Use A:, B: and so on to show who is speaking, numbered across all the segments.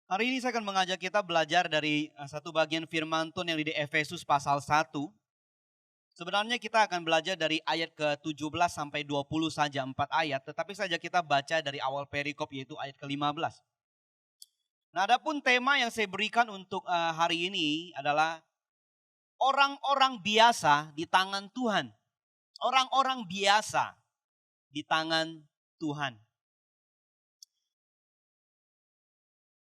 A: Hari ini saya akan mengajak kita belajar dari satu bagian firman Tuhan yang di Efesus pasal 1. Sebenarnya kita akan belajar dari ayat ke-17 sampai 20 saja, 4 ayat. Tetapi saja kita baca dari awal perikop yaitu ayat ke-15. Nah, adapun tema yang saya berikan untuk hari ini adalah orang-orang biasa di tangan Tuhan. Orang-orang biasa di tangan Tuhan.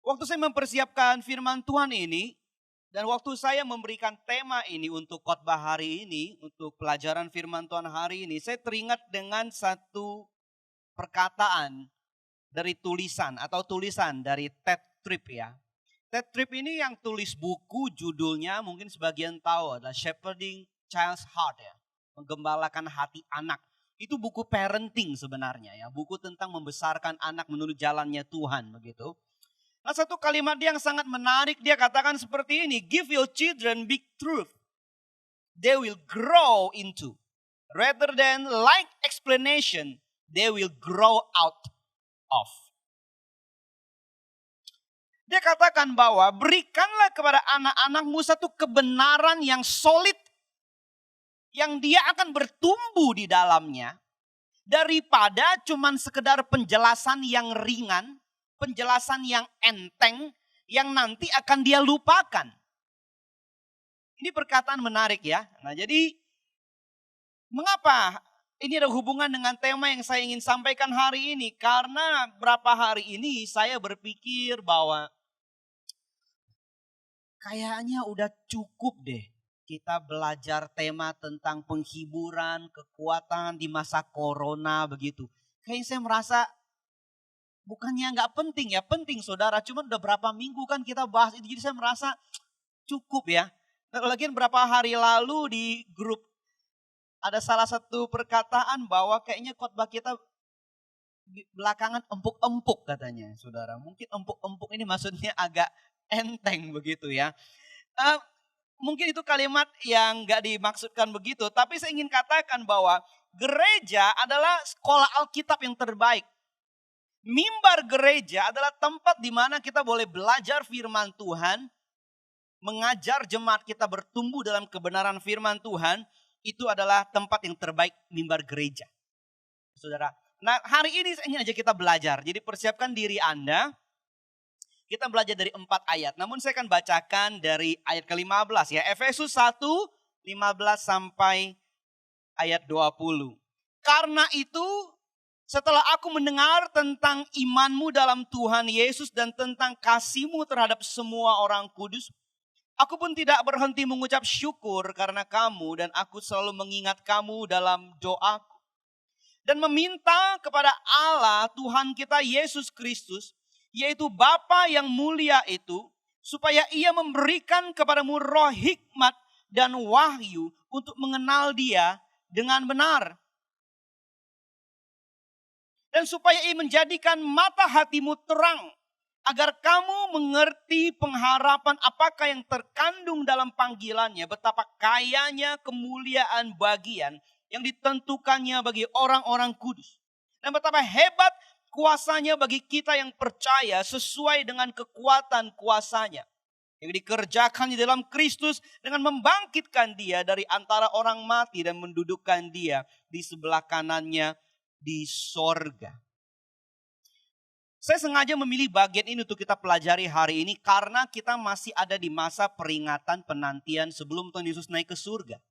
A: Waktu saya mempersiapkan firman Tuhan ini, dan waktu saya memberikan tema ini untuk khotbah hari ini, untuk pelajaran firman Tuhan hari ini, saya teringat dengan satu perkataan dari tulisan dari Ted Tripp ya. Ted Tripp ini yang tulis buku judulnya mungkin sebagian tahu adalah Shepherding Child's Heart ya. Menggembalakan hati anak. Itu buku parenting sebenarnya ya. Buku tentang membesarkan anak menurut jalannya Tuhan begitu. Nah, satu kalimat yang sangat menarik, dia katakan seperti ini, give your children big truth they will grow into, rather than light explanation they will grow out of. Dia katakan bahwa berikanlah kepada anak-anakmu satu kebenaran yang solid, yang dia akan bertumbuh di dalamnya, daripada cuman sekedar penjelasan yang ringan, penjelasan yang enteng, yang nanti akan dia lupakan. Ini perkataan menarik ya. Nah, jadi mengapa ini ada hubungan dengan tema yang saya ingin sampaikan hari ini? Karena berapa hari ini saya berpikir bahwa kayaknya udah cukup deh kita belajar tema tentang penghiburan, kekuatan di masa corona begitu. Kayaknya saya merasa bukannya nggak penting ya, penting saudara. Cuma udah berapa minggu kan kita bahas itu, jadi saya merasa cukup ya. Lagian berapa hari lalu di grup ada salah satu perkataan bahwa kayaknya khotbah kita belakangan empuk-empuk katanya saudara. Mungkin empuk-empuk ini maksudnya agak enteng begitu ya. Uh, Mungkin itu kalimat yang gak dimaksudkan begitu. Tapi saya ingin katakan bahwa gereja adalah sekolah Alkitab yang terbaik. Mimbar gereja adalah tempat di mana kita boleh belajar firman Tuhan, mengajar jemaat kita bertumbuh dalam kebenaran firman Tuhan. Itu adalah tempat yang terbaik, mimbar gereja. Saudara. Nah, hari ini saya ingin aja kita belajar. Jadi persiapkan diri Anda. Kita belajar dari 4 ayat. Namun saya akan bacakan dari ayat ke-15 ya. Efesus 1, 15 sampai ayat 20. Karena itu setelah aku mendengar tentang imanmu dalam Tuhan Yesus dan tentang kasihmu terhadap semua orang kudus, aku pun tidak berhenti mengucap syukur karena kamu, dan aku selalu mengingat kamu dalam doaku. Dan meminta kepada Allah Tuhan kita Yesus Kristus, yaitu Bapa yang mulia itu, supaya ia memberikan kepadamu roh hikmat dan wahyu untuk mengenal Dia dengan benar. Dan supaya ia menjadikan mata hatimu terang, agar kamu mengerti pengharapan apakah yang terkandung dalam panggilannya, betapa kayanya kemuliaan bagian yang ditentukannya bagi orang-orang kudus. Dan betapa hebat kuasanya bagi kita yang percaya sesuai dengan kekuatan kuasanya yang dikerjakan di dalam Kristus dengan membangkitkan Dia dari antara orang mati dan mendudukkan Dia di sebelah kanannya di sorga. Saya sengaja memilih bagian ini untuk kita pelajari hari ini karena kita masih ada di masa peringatan penantian sebelum Tuhan Yesus naik ke surga.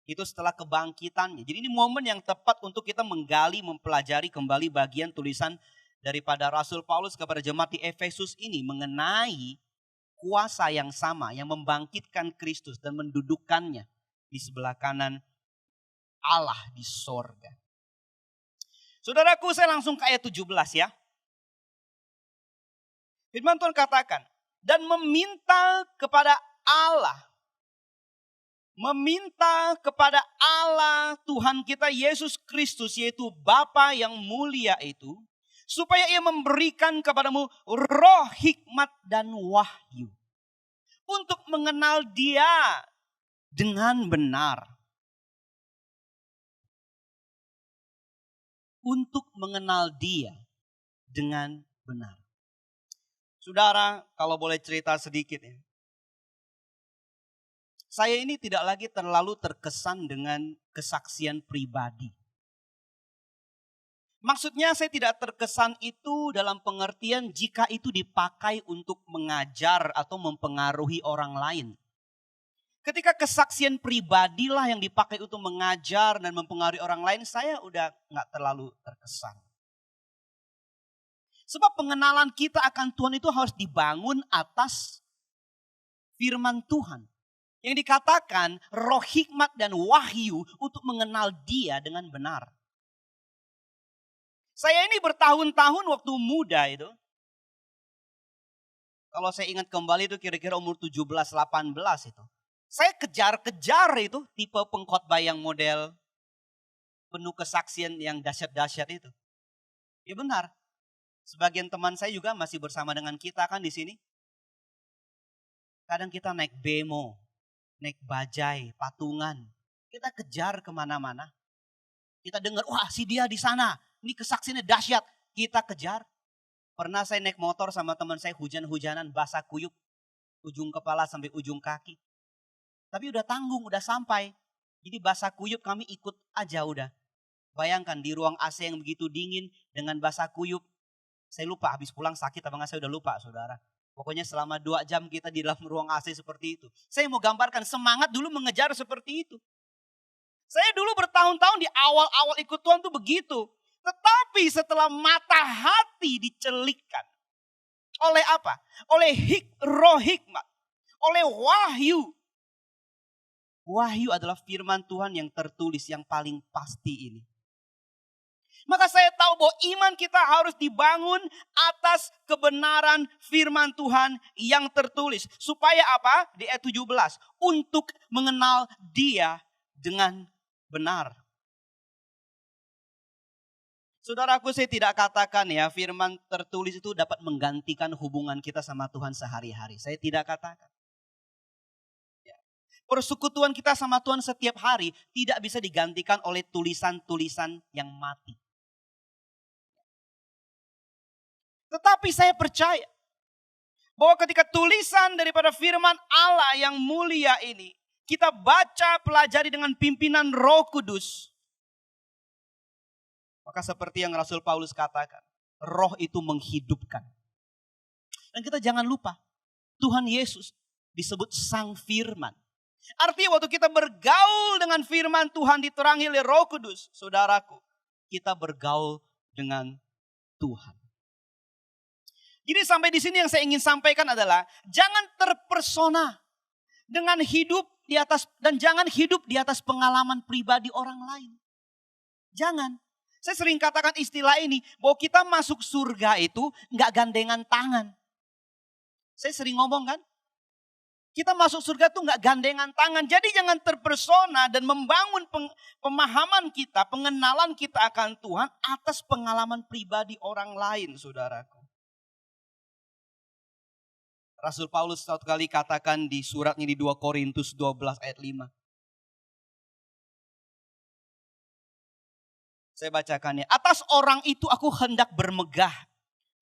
A: Itu setelah kebangkitannya. Jadi ini momen yang tepat untuk kita menggali, mempelajari kembali bagian tulisan daripada Rasul Paulus kepada jemaat di Efesus ini mengenai kuasa yang sama yang membangkitkan Kristus dan mendudukkannya di sebelah kanan Allah di sorga. Saudaraku, saya langsung ke ayat 17 ya. Firman Tuhan katakan, dan meminta kepada Allah Tuhan kita Yesus Kristus, yaitu Bapa yang mulia itu, supaya ia memberikan kepadamu roh hikmat dan wahyu untuk mengenal Dia dengan benar. Untuk mengenal Dia dengan benar. Saudara, kalau boleh cerita sedikit ya. Saya ini tidak lagi terlalu terkesan dengan kesaksian pribadi. Maksudnya saya tidak terkesan itu dalam pengertian jika itu dipakai untuk mengajar atau mempengaruhi orang lain. Ketika kesaksian pribadilah yang dipakai untuk mengajar dan mempengaruhi orang lain, saya udah nggak terlalu terkesan. Sebab pengenalan kita akan Tuhan itu harus dibangun atas firman Tuhan. Yang dikatakan roh hikmat dan wahyu untuk mengenal Dia dengan benar. Saya ini bertahun-tahun waktu muda itu. Kalau saya ingat kembali itu kira-kira umur 17-18 itu. Saya kejar-kejar itu tipe pengkhotbah yang model penuh kesaksian yang dahsyat-dahsyat itu. Ya benar. Sebagian teman saya juga masih bersama dengan kita kan di sini. Kadang kita naik bemo, naik bajai, patungan. Kita kejar kemana-mana. Kita dengar, wah si dia di sana. Ini kesaksiannya dahsyat. Kita kejar. Pernah saya naik motor sama teman saya hujan-hujanan, basah kuyup. Ujung kepala sampai ujung kaki. Tapi udah tanggung, udah sampai. Jadi basah kuyup kami ikut aja udah. Bayangkan di ruang AC yang begitu dingin dengan basah kuyup. Saya lupa habis pulang sakit apa enggak, saya udah lupa saudara. Pokoknya selama 2 jam kita di dalam ruang AC seperti itu. Saya mau gambarkan semangat dulu mengejar seperti itu. Saya dulu bertahun-tahun di awal-awal ikut Tuhan tuh begitu. Tetapi setelah mata hati dicelikkan. Oleh apa? Oleh roh hikmat. Oleh wahyu. Wahyu adalah firman Tuhan yang tertulis yang paling pasti ini. Maka saya tahu bahwa iman kita harus dibangun atas kebenaran firman Tuhan yang tertulis. Supaya apa? Di ayat 17. Untuk mengenal Dia dengan benar. Saudaraku, saya tidak katakan ya firman tertulis itu dapat menggantikan hubungan kita sama Tuhan sehari-hari. Saya tidak katakan. Persekutuan kita sama Tuhan setiap hari tidak bisa digantikan oleh tulisan-tulisan yang mati. Tetapi saya percaya bahwa ketika tulisan daripada firman Allah yang mulia ini kita baca, pelajari dengan pimpinan Roh Kudus. Maka seperti yang Rasul Paulus katakan, roh itu menghidupkan. Dan kita jangan lupa, Tuhan Yesus disebut Sang Firman. Artinya waktu kita bergaul dengan firman Tuhan diterangi oleh Roh Kudus, saudaraku, kita bergaul dengan Tuhan. Jadi sampai di sini yang saya ingin sampaikan adalah jangan terpersona dengan hidup di atas dan jangan hidup di atas pengalaman pribadi orang lain. Jangan. Saya sering katakan istilah ini bahwa kita masuk surga itu nggak gandengan tangan. Saya sering ngomong kan, kita masuk surga tuh nggak gandengan tangan. Jadi jangan terpersona dan membangun pemahaman kita, pengenalan kita akan Tuhan atas pengalaman pribadi orang lain, saudaraku. Rasul Paulus satu kali katakan di suratnya di 2 Korintus 12 ayat 5. Saya bacakannya. Atas orang itu aku hendak bermegah.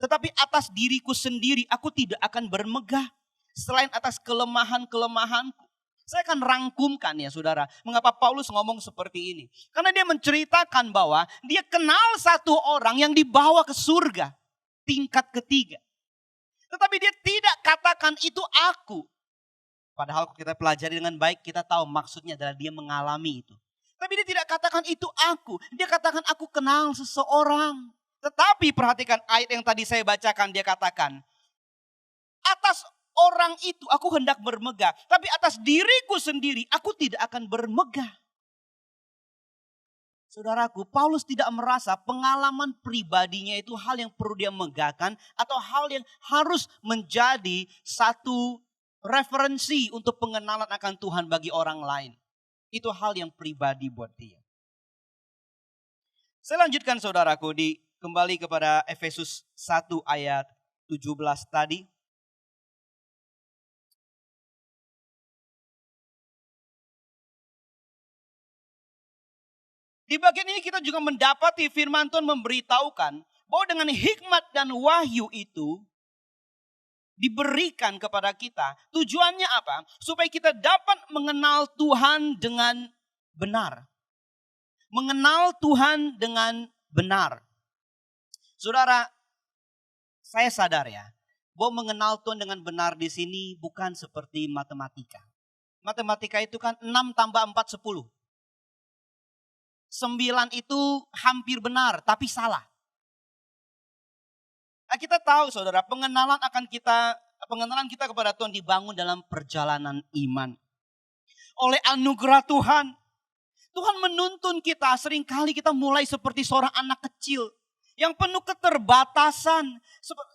A: Tetapi atas diriku sendiri aku tidak akan bermegah. Selain atas kelemahan-kelemahanku. Saya akan rangkumkan ya saudara. Mengapa Paulus ngomong seperti ini. Karena dia menceritakan bahwa dia kenal satu orang yang dibawa ke surga. Tingkat ketiga. Tetapi dia tidak katakan itu aku. Padahal kita pelajari dengan baik, kita tahu maksudnya adalah dia mengalami itu. Tapi dia tidak katakan itu aku. Dia katakan aku kenal seseorang. Tetapi perhatikan ayat yang tadi saya bacakan, dia katakan, atas orang itu aku hendak bermegah. Tapi atas diriku sendiri aku tidak akan bermegah. Saudaraku, Paulus tidak merasa pengalaman pribadinya itu hal yang perlu dia megahkan atau hal yang harus menjadi satu referensi untuk pengenalan akan Tuhan bagi orang lain. Itu hal yang pribadi buat dia. Saya lanjutkan saudaraku, kembali kepada Efesus 1 ayat 17 tadi. Di bagian ini kita juga mendapati firman Tuhan memberitahukan bahwa dengan hikmat dan wahyu itu diberikan kepada kita. Tujuannya apa? Supaya kita dapat mengenal Tuhan dengan benar. Mengenal Tuhan dengan benar. Saudara, saya sadar ya, bahwa mengenal Tuhan dengan benar di sini bukan seperti matematika. Matematika itu kan 6 tambah 4, 10. 9 itu hampir benar, tapi salah. Nah, kita tahu saudara, pengenalan kita kepada Tuhan dibangun dalam perjalanan iman. Oleh anugerah Tuhan, Tuhan menuntun kita, seringkali kita mulai seperti seorang anak kecil. Yang penuh keterbatasan,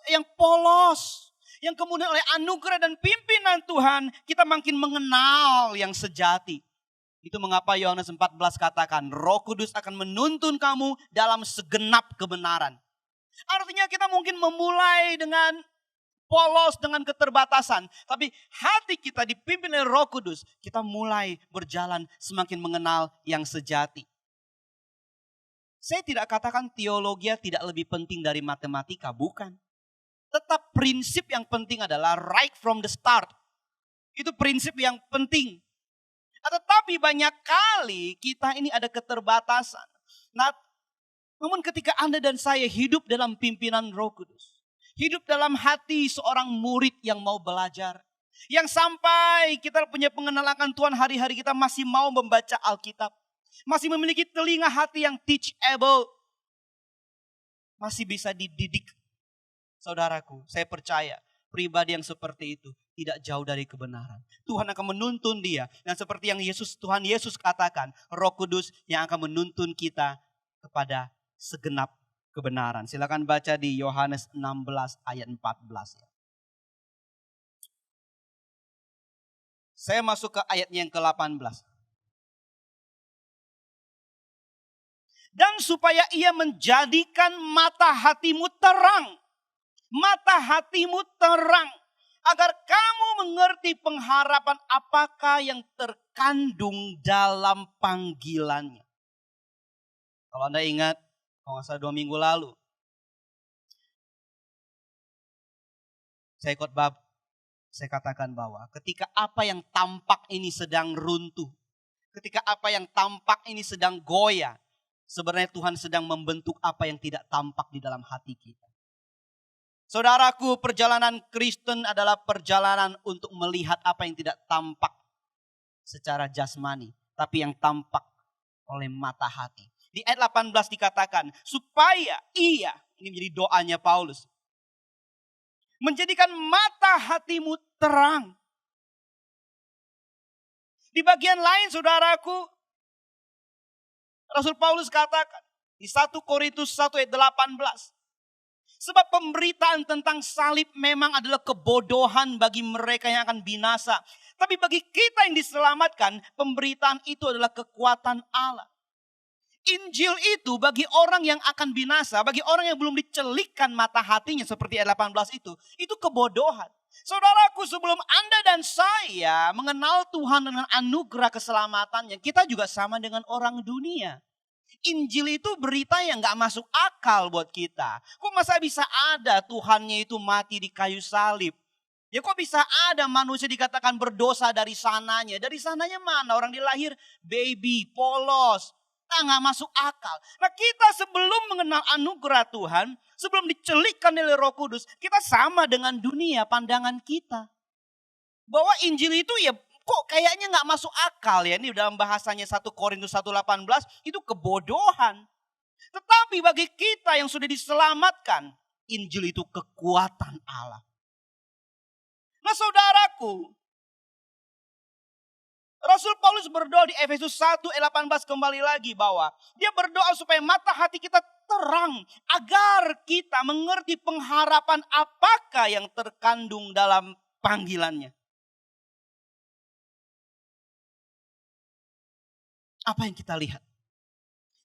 A: yang polos. Yang kemudian oleh anugerah dan pimpinan Tuhan, kita makin mengenal yang sejati. Itu mengapa Yohanes 14 katakan, Roh Kudus akan menuntun kamu dalam segenap kebenaran. Artinya kita mungkin memulai dengan polos, dengan keterbatasan. Tapi hati kita dipimpin oleh Roh Kudus, kita mulai berjalan semakin mengenal yang sejati. Saya tidak katakan teologi tidak lebih penting dari matematika, bukan. Tetap prinsip yang penting adalah right from the start. Itu prinsip yang penting. Tetapi banyak kali kita ini ada keterbatasan. Nah, namun ketika Anda dan saya hidup dalam pimpinan Roh Kudus. Hidup dalam hati seorang murid yang mau belajar. Yang sampai kita punya pengenalan akan Tuhan hari-hari kita masih mau membaca Alkitab. Masih memiliki telinga hati yang teachable. Masih bisa dididik. Saudaraku, saya percaya pribadi yang seperti itu tidak jauh dari kebenaran. Tuhan akan menuntun dia. Dan seperti yang Tuhan Yesus katakan, Roh Kudus yang akan menuntun kita kepada segenap kebenaran. Silakan baca di Yohanes 16 ayat 14. Saya masuk ke ayatnya yang ke-18. Dan supaya ia menjadikan mata hatimu terang. Mata hatimu terang. Agar kamu mengerti pengharapan apakah yang terkandung dalam panggilannya. Kalau Anda ingat, kalau nggak salah 2 minggu lalu. Saya khotbah, saya katakan bahwa ketika apa yang tampak ini sedang runtuh. Ketika apa yang tampak ini sedang goyah. Sebenarnya Tuhan sedang membentuk apa yang tidak tampak di dalam hati kita. Saudaraku, perjalanan Kristen adalah perjalanan untuk melihat apa yang tidak tampak secara jasmani. Tapi yang tampak oleh mata hati. Di ayat 18 dikatakan, supaya ia, ini menjadi doanya Paulus. Menjadikan mata hatimu terang. Di bagian lain saudaraku, Rasul Paulus katakan di 1 Korintus 1 ayat 18. Sebab pemberitaan tentang salib memang adalah kebodohan bagi mereka yang akan binasa. Tapi bagi kita yang diselamatkan, pemberitaan itu adalah kekuatan Allah. Injil itu bagi orang yang akan binasa, bagi orang yang belum dicelikkan mata hatinya seperti ayat 18 itu kebodohan. Saudaraku, sebelum Anda dan saya mengenal Tuhan dengan anugerah keselamatannya, kita juga sama dengan orang dunia. Injil itu berita yang gak masuk akal buat kita. Kok masa bisa ada Tuhannya itu mati di kayu salib? Ya kok bisa ada manusia dikatakan berdosa dari sananya? Dari sananya mana? Orang dilahir baby, polos. Gak masuk akal. Nah, kita sebelum mengenal anugerah Tuhan, sebelum dicelikkan oleh Roh Kudus, kita sama dengan dunia pandangan kita. Bahwa Injil itu ya kok kayaknya gak masuk akal ya. Ini dalam bahasanya 1 Korintus 1:18 itu kebodohan. Tetapi bagi kita yang sudah diselamatkan, Injil itu kekuatan Allah. Nah saudaraku, Rasul Paulus berdoa di Efesus 1 ayat 18 kembali lagi bahwa dia berdoa supaya mata hati kita terang. Agar kita mengerti pengharapan apakah yang terkandung dalam panggilannya. Apa yang kita lihat?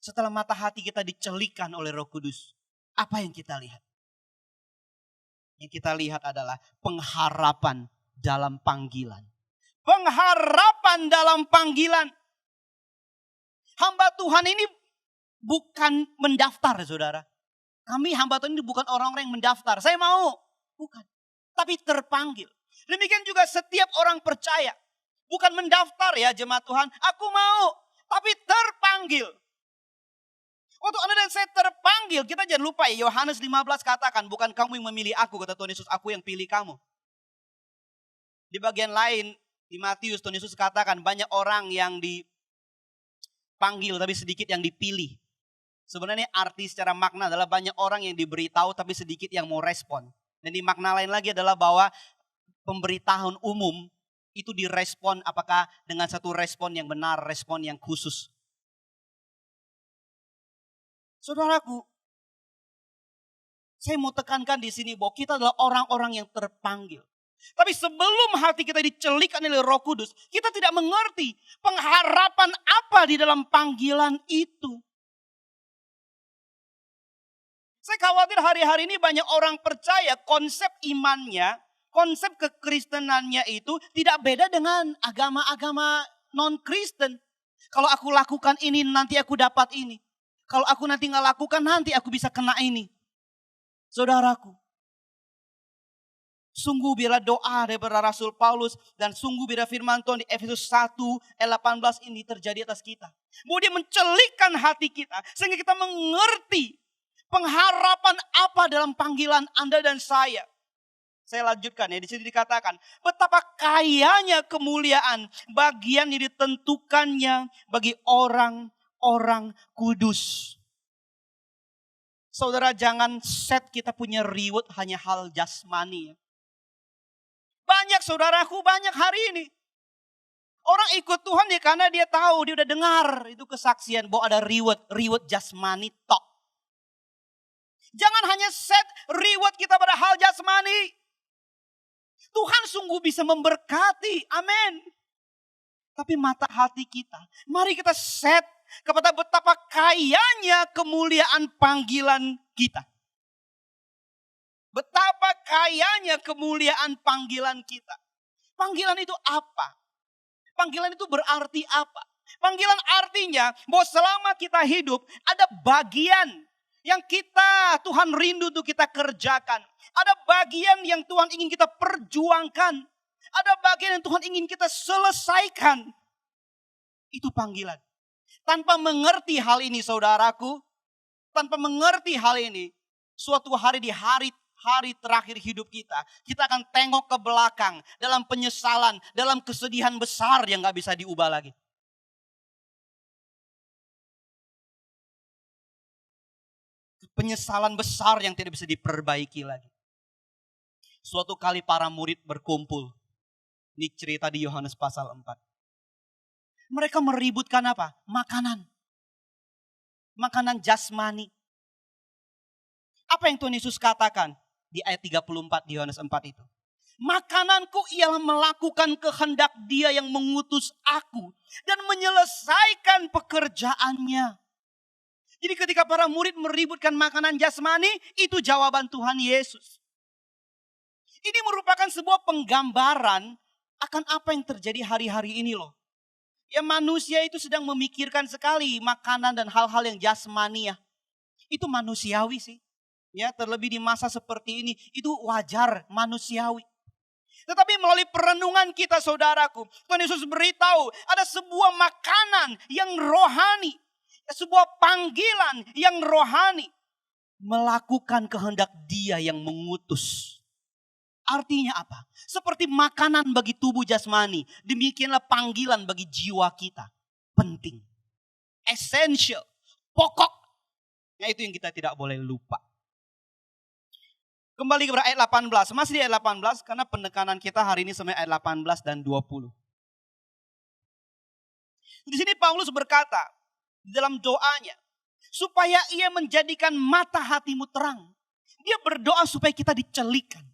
A: Setelah mata hati kita dicelikkan oleh Roh Kudus. Apa yang kita lihat? Yang kita lihat adalah pengharapan dalam panggilan. Pengharapan dalam panggilan. Hamba Tuhan ini bukan mendaftar, saudara. Kami hamba Tuhan ini bukan orang-orang yang mendaftar. Saya mau. Bukan. tapi terpanggil. Demikian juga setiap orang percaya. Bukan mendaftar ya jemaat Tuhan, aku mau, tapi terpanggil. Waktu Anda dan saya terpanggil, kita jangan lupa ya, Yohanes 15 katakan, bukan kamu yang memilih aku, kata Tuhan Yesus, aku yang pilih kamu. Di bagian lain, di Matius, Tuhan Yesus katakan, banyak orang yang dipanggil, tapi sedikit yang dipilih. Sebenarnya arti secara makna adalah banyak orang yang diberitahu, tapi sedikit yang mau respon. Dan di makna lain lagi adalah bahwa pemberitahuan umum, itu direspon apakah dengan satu respon yang benar, respon yang khusus. Saudaraku, saya mau tekankan di sini bahwa kita adalah orang-orang yang terpanggil. Tapi sebelum hati kita dicelikkan oleh Roh Kudus, kita tidak mengerti pengharapan apa di dalam panggilan itu. Saya khawatir hari-hari ini banyak orang percaya konsep imannya, konsep kekristenannya itu tidak beda dengan agama-agama non-Kristen. Kalau aku lakukan ini, nanti aku dapat ini. Kalau aku nanti nggak lakukan, nanti aku bisa kena ini. Saudaraku, sungguh bila doa daripada Rasul Paulus dan sungguh bila firman Tuhan di Efesus 1 ayat 18 ini terjadi atas kita. Bahwa dia mencelikkan hati kita sehingga kita mengerti pengharapan apa dalam panggilan Anda dan saya. Saya lanjutkan ya, di sini dikatakan betapa kayanya kemuliaan bagian yang ditentukannya bagi orang-orang kudus. Saudara, jangan set kita punya reward hanya hal jasmani. Banyak saudaraku, banyak hari ini. Orang ikut Tuhan ya karena dia tahu, dia udah dengar itu kesaksian bahwa ada reward jasmani tok. Jangan hanya set reward kita pada hal jasmani. Tuhan sungguh bisa memberkati, amin. Tapi mata hati kita, mari kita set kepada betapa kayanya kemuliaan panggilan kita. Betapa kayanya kemuliaan panggilan kita. Panggilan itu apa? Panggilan itu berarti apa? Panggilan artinya bahwa selama kita hidup ada bagian yang Tuhan rindu untuk kita kerjakan. Ada bagian yang Tuhan ingin kita perjuangkan. Ada bagian yang Tuhan ingin kita selesaikan. Itu panggilan. Tanpa mengerti hal ini saudaraku, tanpa mengerti hal ini, suatu hari di hari terakhir hidup kita akan tengok ke belakang dalam penyesalan, dalam kesedihan besar yang gak bisa diubah lagi. Penyesalan besar yang tidak bisa diperbaiki lagi. Suatu kali para murid berkumpul. Ini cerita di Yohanes pasal 4. Mereka meributkan apa? Makanan. Makanan jasmani. Apa yang Tuhan Yesus katakan di ayat 34 di Yohanes 4 itu? Makananku ialah melakukan kehendak Dia yang mengutus aku dan menyelesaikan pekerjaannya. Jadi ketika para murid meributkan makanan jasmani, itu jawaban Tuhan Yesus. Ini merupakan sebuah penggambaran akan apa yang terjadi hari-hari ini loh. Ya manusia itu sedang memikirkan sekali makanan dan hal-hal yang jasmani ya. Itu manusiawi sih. Ya terlebih di masa seperti ini, itu wajar manusiawi. Tetapi melalui perenungan kita saudaraku, Tuhan Yesus beritahu ada sebuah makanan yang rohani. Sebuah panggilan yang rohani. Melakukan kehendak Dia yang mengutus. Artinya apa? Seperti makanan bagi tubuh jasmani. Demikianlah panggilan bagi jiwa kita. Penting. Essential. Pokok. Nah itu yang kita tidak boleh lupa. Kembali kepada ayat 18. Masih di ayat 18 karena penekanan kita hari ini sampai ayat 18 dan 20. Di sini Paulus berkata di dalam doanya, supaya Ia menjadikan mata hatimu terang. Dia berdoa supaya kita dicelikan.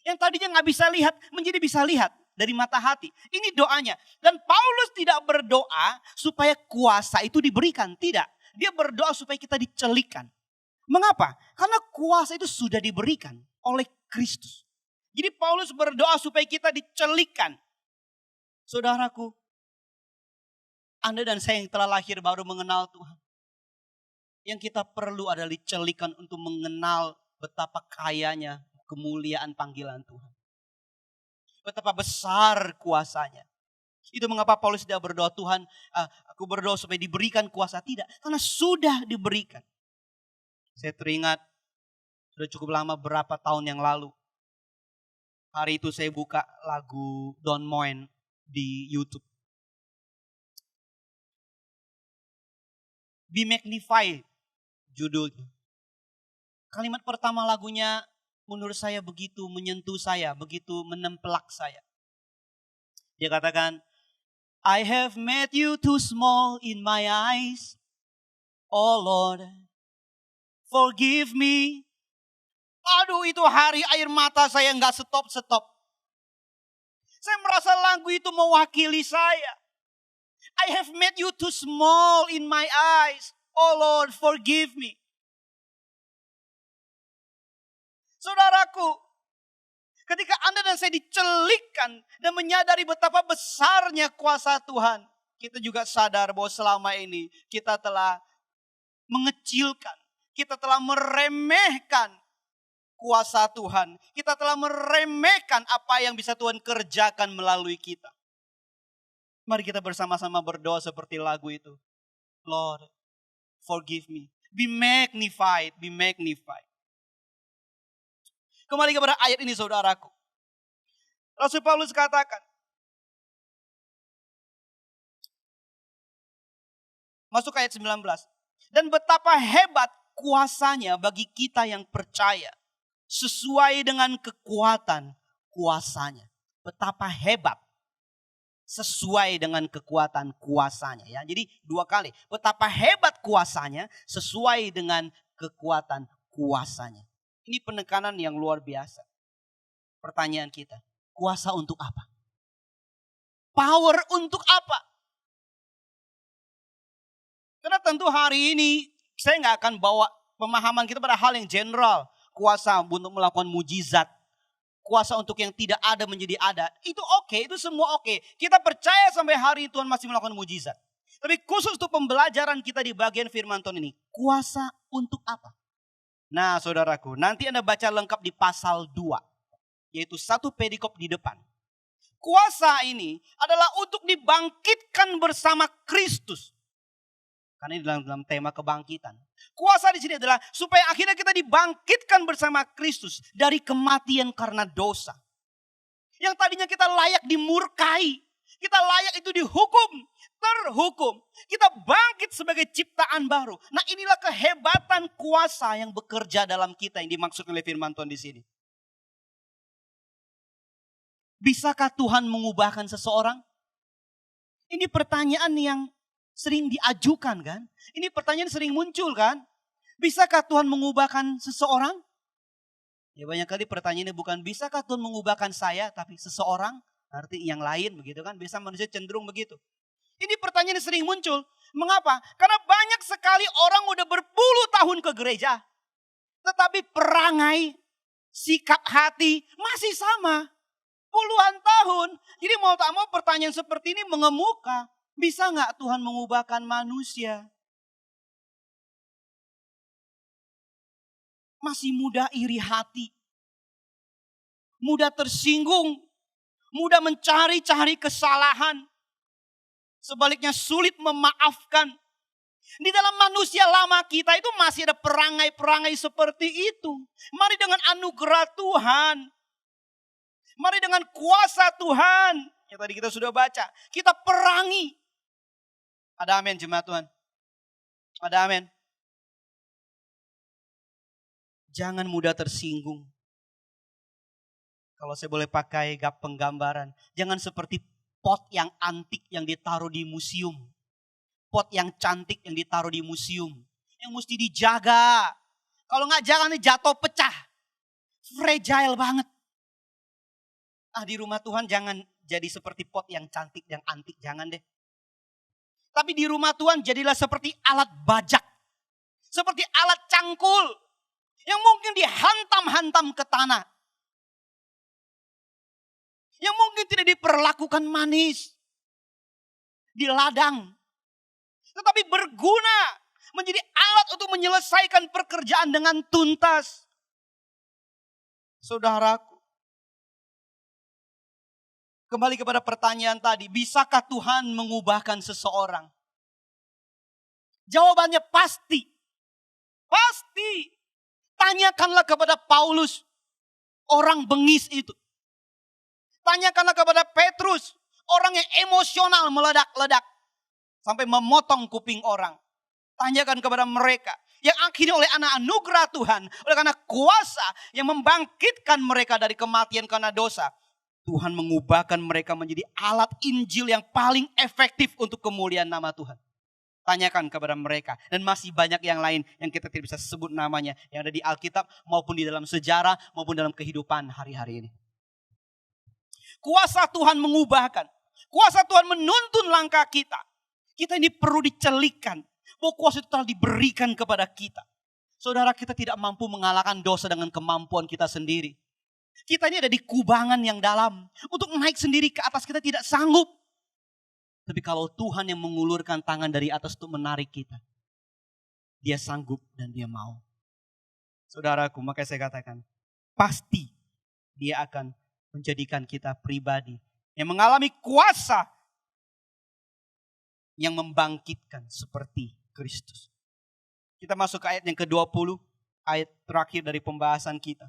A: Yang tadinya gak bisa lihat, menjadi bisa lihat dari mata hati. Ini doanya. Dan Paulus tidak berdoa supaya kuasa itu diberikan. Tidak. Dia berdoa supaya kita dicelikan. Mengapa? Karena kuasa itu sudah diberikan oleh Kristus. Jadi Paulus berdoa supaya kita dicelikan. Saudaraku, Anda dan saya yang telah lahir baru mengenal Tuhan. Yang kita perlu adalah dicelikan untuk mengenal betapa kayanya kemuliaan panggilan Tuhan. Betapa besar kuasanya. Itu mengapa Paulus tidak berdoa, Tuhan aku berdoa supaya diberikan kuasa. Tidak, karena sudah diberikan. Saya teringat sudah cukup lama, berapa tahun yang lalu. Hari itu saya buka lagu Don Moen di YouTube. Be Magnified judulnya. Kalimat pertama lagunya menurut saya begitu menyentuh saya, begitu menempelak saya. Dia katakan, I have made you too small in my eyes. Oh Lord, forgive me. Aduh, itu hari air mata saya nggak stop-stop. Saya merasa lagu itu mewakili saya. I have made you too small in my eyes. Oh Lord, forgive me. Saudaraku, ketika Anda dan saya dicelikkan dan menyadari betapa besarnya kuasa Tuhan, kita juga sadar bahwa selama ini kita telah mengecilkan, kita telah meremehkan kuasa Tuhan. Kita telah meremehkan apa yang bisa Tuhan kerjakan melalui kita. Mari kita bersama-sama berdoa seperti lagu itu. Lord, forgive me. Be magnified, be magnified. Kembali kepada ayat ini saudaraku. Rasul Paulus katakan, masuk ayat 19. Dan betapa hebat kuasanya bagi kita yang percaya. Sesuai dengan kekuatan kuasanya. Betapa hebat. Sesuai dengan kekuatan kuasanya. Ya. Jadi 2 kali. Betapa hebat kuasanya sesuai dengan kekuatan kuasanya. Ini penekanan yang luar biasa. Pertanyaan kita, kuasa untuk apa? Power untuk apa? Karena tentu hari ini saya nggak akan bawa pemahaman kita pada hal yang general. Kuasa untuk melakukan mujizat. Kuasa untuk yang tidak ada menjadi ada. Itu oke, itu semua oke. Kita percaya sampai hari ini Tuhan masih melakukan mujizat. Tapi khusus untuk pembelajaran kita di bagian firman Tuhan ini. Kuasa untuk apa? Nah saudaraku, nanti Anda baca lengkap di pasal 2. Yaitu 1 perikop di depan. Kuasa ini adalah untuk dibangkitkan bersama Kristus. Karena ini dalam tema kebangkitan. Kuasa di sini adalah supaya akhirnya kita dibangkitkan bersama Kristus dari kematian karena dosa. Yang tadinya kita layak dimurkai. Kita layak itu dihukum, terhukum. Kita bangkit sebagai ciptaan baru. Nah inilah kehebatan kuasa yang bekerja dalam kita yang dimaksud oleh firman Tuhan di sini. Bisakah Tuhan mengubahkan seseorang? Ini pertanyaan yang sering diajukan kan? Ini pertanyaan sering muncul kan? Bisakah Tuhan mengubahkan seseorang? Ya banyak kali pertanyaannya bukan bisakah Tuhan mengubahkan saya, tapi seseorang. Arti yang lain begitu kan. Biasa manusia cenderung begitu. Ini pertanyaan yang sering muncul. Mengapa? Karena banyak sekali orang udah berpuluh tahun ke gereja. Tetapi perangai, sikap hati masih sama. Puluhan tahun. Jadi mau tak mau pertanyaan seperti ini mengemuka. Bisa gak Tuhan mengubahkan manusia? Masih mudah iri hati. Mudah tersinggung. Mudah mencari-cari kesalahan. Sebaliknya sulit memaafkan. Di dalam manusia lama kita itu masih ada perangai-perangai seperti itu. Mari dengan anugerah Tuhan. Mari dengan kuasa Tuhan. Yang tadi kita sudah baca. Kita perangi. Ada amin jemaat Tuhan. Ada amin. Jangan mudah tersinggung. Kalau saya boleh pakai penggambaran. Jangan seperti pot yang antik yang ditaruh di museum. Pot yang cantik yang ditaruh di museum. Yang mesti dijaga. Kalau nggak jangan jatuh pecah. Fragile banget. Di rumah Tuhan jangan jadi seperti pot yang cantik, yang antik. Jangan deh. Tapi di rumah Tuhan jadilah seperti alat bajak. Seperti alat cangkul. Yang mungkin dihantam-hantam ke tanah. Yang mungkin tidak diperlakukan manis. Di ladang. Tetapi berguna. Menjadi alat untuk menyelesaikan pekerjaan dengan tuntas. Saudaraku, kembali kepada pertanyaan tadi, bisakah Tuhan mengubahkan seseorang? Jawabannya pasti. Pasti. Tanyakanlah kepada Paulus, orang bengis itu. Tanyakanlah kepada Petrus, orang yang emosional meledak-ledak. Sampai memotong kuping orang. Tanyakan kepada mereka. Yang akhirnya oleh anak anugerah Tuhan, oleh karena kuasa yang membangkitkan mereka dari kematian karena dosa. Tuhan mengubahkan mereka menjadi alat Injil yang paling efektif untuk kemuliaan nama Tuhan. Tanyakan kepada mereka. Dan masih banyak yang lain yang kita tidak bisa sebut namanya. Yang ada di Alkitab maupun di dalam sejarah maupun dalam kehidupan hari-hari ini. Kuasa Tuhan mengubahkan. Kuasa Tuhan menuntun langkah kita. Kita ini perlu dicelikan. Bahwa kuasa itu telah diberikan kepada kita. Saudara, kita tidak mampu mengalahkan dosa dengan kemampuan kita sendiri. Kita ini ada di kubangan yang dalam. Untuk naik sendiri ke atas kita tidak sanggup. Tapi kalau Tuhan yang mengulurkan tangan dari atas untuk menarik kita. Dia sanggup dan dia mau. Saudaraku, makanya saya katakan. Pasti dia akan menjadikan kita pribadi. Yang mengalami kuasa. Yang membangkitkan seperti Kristus. Kita masuk ke ayat yang ke-20. Ayat terakhir dari pembahasan kita.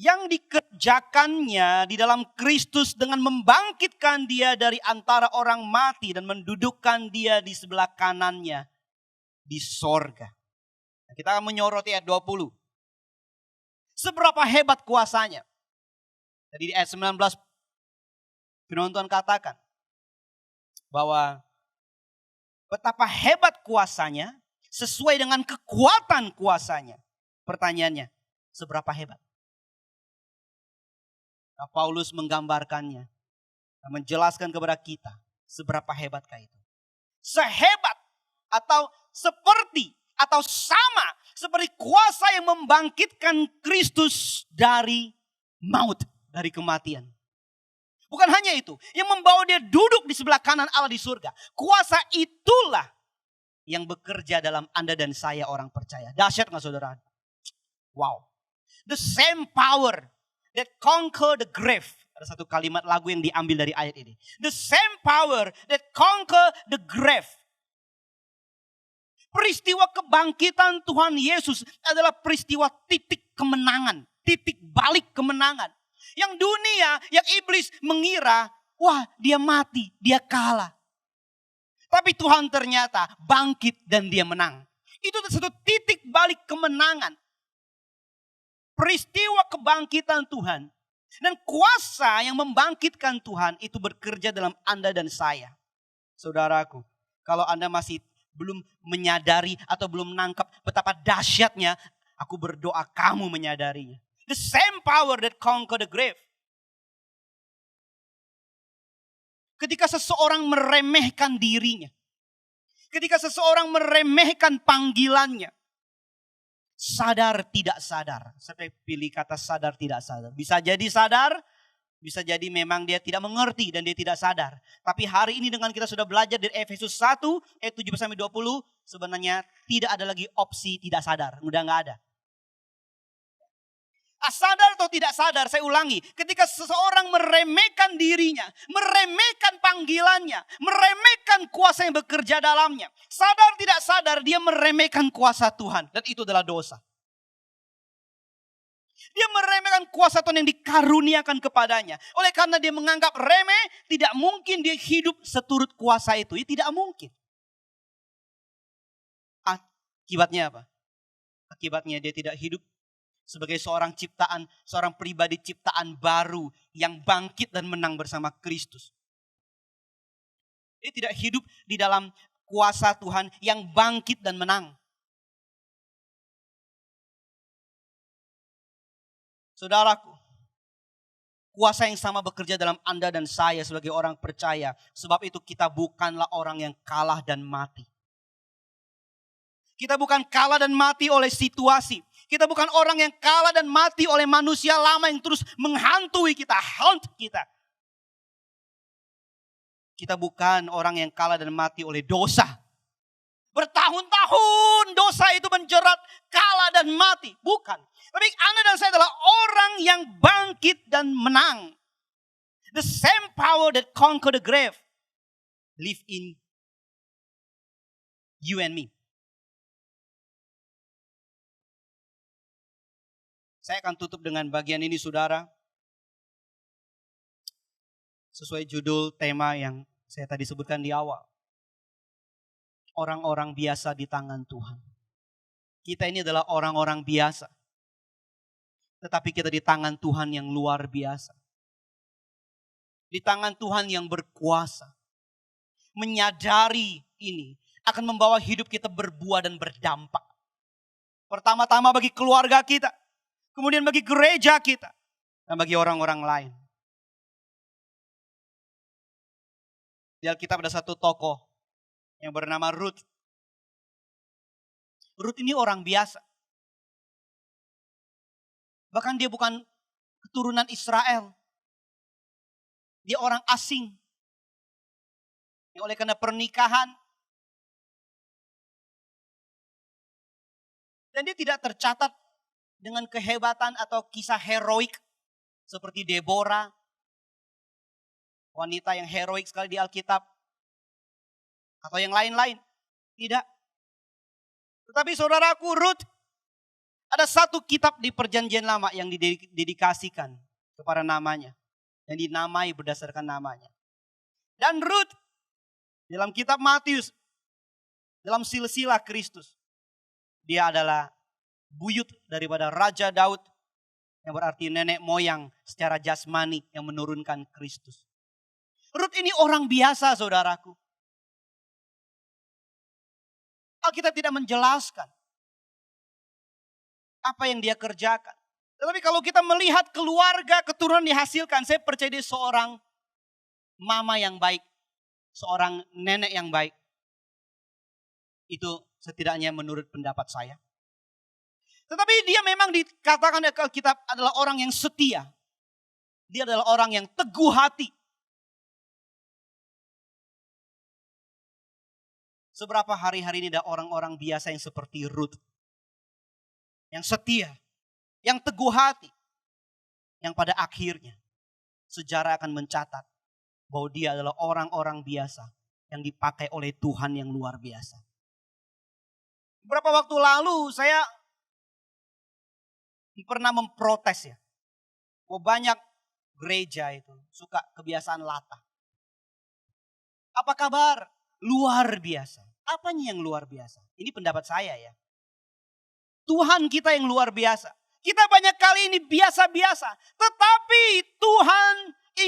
A: Yang dikerjakannya di dalam Kristus dengan membangkitkan dia dari antara orang mati dan mendudukkan dia di sebelah kanannya di sorga. Kita akan menyoroti ayat 20. Seberapa hebat kuasanya. Jadi di ayat 19 firman Tuhan katakan bahwa betapa hebat kuasanya sesuai dengan kekuatan kuasanya. Pertanyaannya, seberapa hebat? Nah, Paulus menggambarkannya, menjelaskan kepada kita seberapa hebatkah itu. Sehebat atau seperti atau sama seperti kuasa yang membangkitkan Kristus dari maut, dari kematian. Bukan hanya itu, yang membawa dia duduk di sebelah kanan Allah di surga. Kuasa itulah yang bekerja dalam Anda dan saya orang percaya. Dahsyat gak saudara? Wow. The same power that conquer the grave. Ada satu kalimat lagu yang diambil dari ayat ini. The same power that conquer the grave. Peristiwa kebangkitan Tuhan Yesus adalah peristiwa titik kemenangan. Titik balik kemenangan. Yang dunia, yang iblis mengira, wah dia mati, dia kalah. Tapi Tuhan ternyata bangkit dan dia menang. Itu satu titik balik kemenangan. Peristiwa kebangkitan Tuhan. Dan kuasa yang membangkitkan Tuhan itu bekerja dalam Anda dan saya. Saudaraku, kalau Anda masih belum menyadari atau belum menangkap betapa dahsyatnya, aku berdoa kamu menyadarinya. The same power that conquer the grave. Ketika seseorang meremehkan dirinya. Ketika seseorang meremehkan panggilannya. Sadar tidak sadar. Saya pilih kata sadar tidak sadar. Bisa jadi sadar. Bisa jadi memang dia tidak mengerti dan dia tidak sadar. Tapi hari ini dengan kita sudah belajar dari Efesus 1 ayat 17-20. Sebenarnya tidak ada lagi opsi tidak sadar. Udah gak ada. Sadar atau tidak sadar, saya ulangi. Ketika seseorang meremehkan dirinya, meremehkan panggilannya, meremehkan kuasa yang bekerja dalamnya. Sadar tidak sadar, dia meremehkan kuasa Tuhan. Dan itu adalah dosa. Dia meremehkan kuasa Tuhan yang dikaruniakan kepadanya. Oleh karena dia menganggap remeh, tidak mungkin dia hidup seturut kuasa itu. Ya, tidak mungkin. Akibatnya apa? Akibatnya dia tidak hidup sebagai seorang ciptaan, seorang pribadi ciptaan baru yang bangkit dan menang bersama Kristus. Dia tidak hidup di dalam kuasa Tuhan yang bangkit dan menang. Saudaraku, kuasa yang sama bekerja dalam Anda dan saya sebagai orang percaya. Sebab itu kita bukanlah orang yang kalah dan mati. Kita bukan kalah dan mati oleh situasi. Kita bukan orang yang kalah dan mati oleh manusia lama yang terus menghantui kita, haunt kita. Kita bukan orang yang kalah dan mati oleh dosa. bertahun-tahun dosa itu menjerat, kalah dan mati. Bukan. Tapi Anda dan saya adalah orang yang bangkit dan menang. The same power that conquer the grave live in you and me. Saya akan tutup dengan bagian ini, saudara. Sesuai judul tema yang saya tadi sebutkan di awal. Orang-orang biasa di tangan Tuhan. Kita ini adalah orang-orang biasa. Tetapi kita di tangan Tuhan yang luar biasa. Di tangan Tuhan yang berkuasa. Menyadari ini akan membawa hidup kita berbuah dan berdampak. Pertama-tama bagi keluarga kita. Kemudian bagi gereja kita. Dan bagi orang-orang lain. Di Alkitab ada satu tokoh yang bernama Ruth. Ruth ini orang biasa. Bahkan dia bukan keturunan Israel. Dia orang asing. Yang oleh karena pernikahan. Dan dia tidak tercatat dengan kehebatan atau kisah heroik seperti Deborah, wanita yang heroik sekali di Alkitab, atau yang lain-lain. Tidak. Tetapi saudaraku, Ruth, ada satu kitab di Perjanjian Lama yang didedikasikan kepada namanya, yang dinamai berdasarkan namanya. Dan Ruth dalam kitab Matius, dalam silsilah Kristus, dia adalah buyut daripada Raja Daud, yang berarti nenek moyang secara jasmani yang menurunkan Kristus. Ruth ini orang biasa, saudaraku. Alkitab tidak menjelaskan apa yang dia kerjakan. Tetapi kalau kita melihat keluarga keturunan dihasilkan, saya percaya dia seorang mama yang baik, seorang nenek yang baik. Itu setidaknya menurut pendapat saya. Tetapi dia memang dikatakan oleh Alkitab adalah orang yang setia. Dia adalah orang yang teguh hati. Seberapa hari-hari ini ada orang-orang biasa yang seperti Ruth. Yang setia. Yang teguh hati. Yang pada akhirnya sejarah akan mencatat bahwa dia adalah orang-orang biasa yang dipakai oleh Tuhan yang luar biasa. Beberapa waktu lalu saya pernah memprotes ya. Bahwa banyak gereja itu suka kebiasaan latah. Apa kabar? Luar biasa. Apanya yang luar biasa? Ini pendapat saya ya. Tuhan kita yang luar biasa. Kita banyak kali ini biasa-biasa. Tetapi Tuhan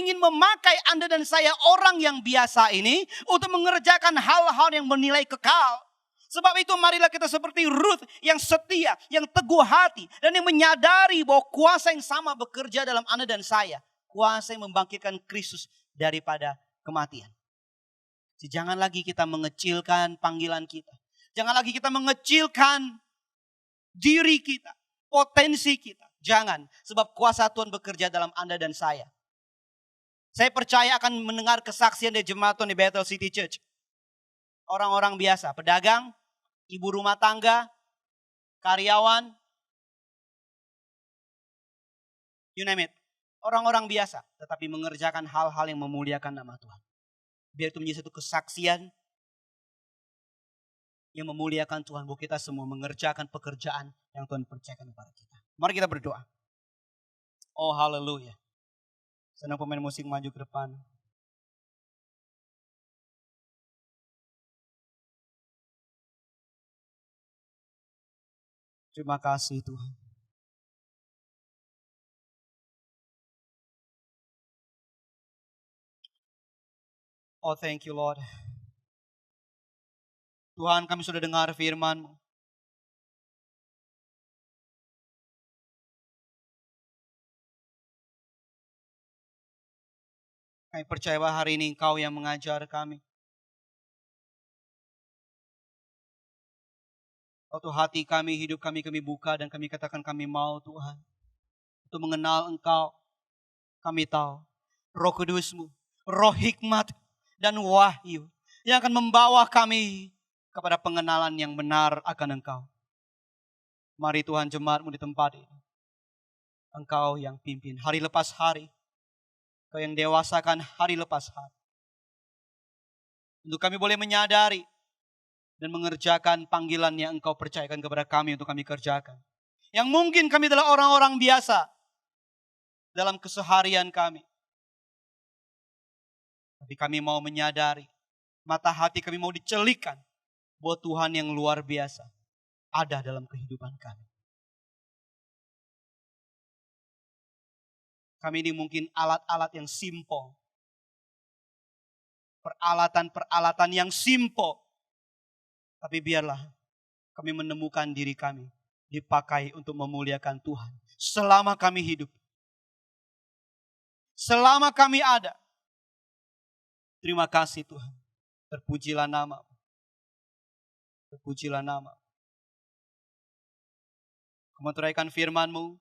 A: ingin memakai Anda dan saya orang yang biasa ini untuk mengerjakan hal-hal yang bernilai kekal. Sebab itu marilah kita seperti Ruth yang setia, yang teguh hati. Dan yang menyadari bahwa kuasa yang sama bekerja dalam Anda dan saya. Kuasa yang membangkitkan Kristus daripada kematian. Jangan lagi kita mengecilkan panggilan kita. Jangan lagi kita mengecilkan diri kita, potensi kita. Jangan, sebab kuasa Tuhan bekerja dalam Anda dan saya. Saya percaya akan mendengar kesaksian dari jemaat Tuhan di Bethel City Church. Orang-orang biasa, pedagang, ibu rumah tangga, karyawan, you name it. Orang-orang biasa, tetapi mengerjakan hal-hal yang memuliakan nama Tuhan. Biar itu menjadi satu kesaksian yang memuliakan Tuhan. Bahwa kita semua mengerjakan pekerjaan yang Tuhan percayakan kepada kita. Mari kita berdoa. Oh haleluya. Senang pemain musik maju ke depan. Terima kasih Tuhan. Oh thank you Lord. Tuhan, kami sudah dengar firman-Mu. Kami percaya bahwa hari ini Engkau yang mengajar kami. Waktu hati kami, hidup kami buka dan kami katakan kami mau Tuhan. Untuk mengenal Engkau, kami tahu Roh Kudus-Mu, Roh hikmat dan wahyu yang akan membawa kami kepada pengenalan yang benar akan Engkau. Mari Tuhan, jemaat-Mu di tempat ini. Engkau yang pimpin hari lepas hari. Engkau yang dewasakan hari lepas hari. Untuk kami boleh menyadari dan mengerjakan panggilan yang Engkau percayakan kepada kami untuk kami kerjakan. Yang mungkin kami adalah orang-orang biasa dalam keseharian kami. Tapi kami mau menyadari, mata hati kami mau dicelikkan bahwa Tuhan yang luar biasa ada dalam kehidupan kami. Kami ini mungkin alat-alat yang simple. Peralatan-peralatan yang simple. Tapi biarlah kami menemukan diri kami dipakai untuk memuliakan Tuhan. Selama kami hidup. Selama kami ada. Terima kasih Tuhan. Terpujilah nama. Terpujilah nama. Memeteraikan firman-Mu.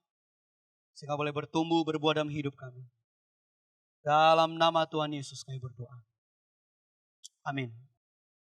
A: Sehingga boleh bertumbuh, berbuah dalam hidup kami. Dalam nama Tuhan Yesus kami berdoa. Amin.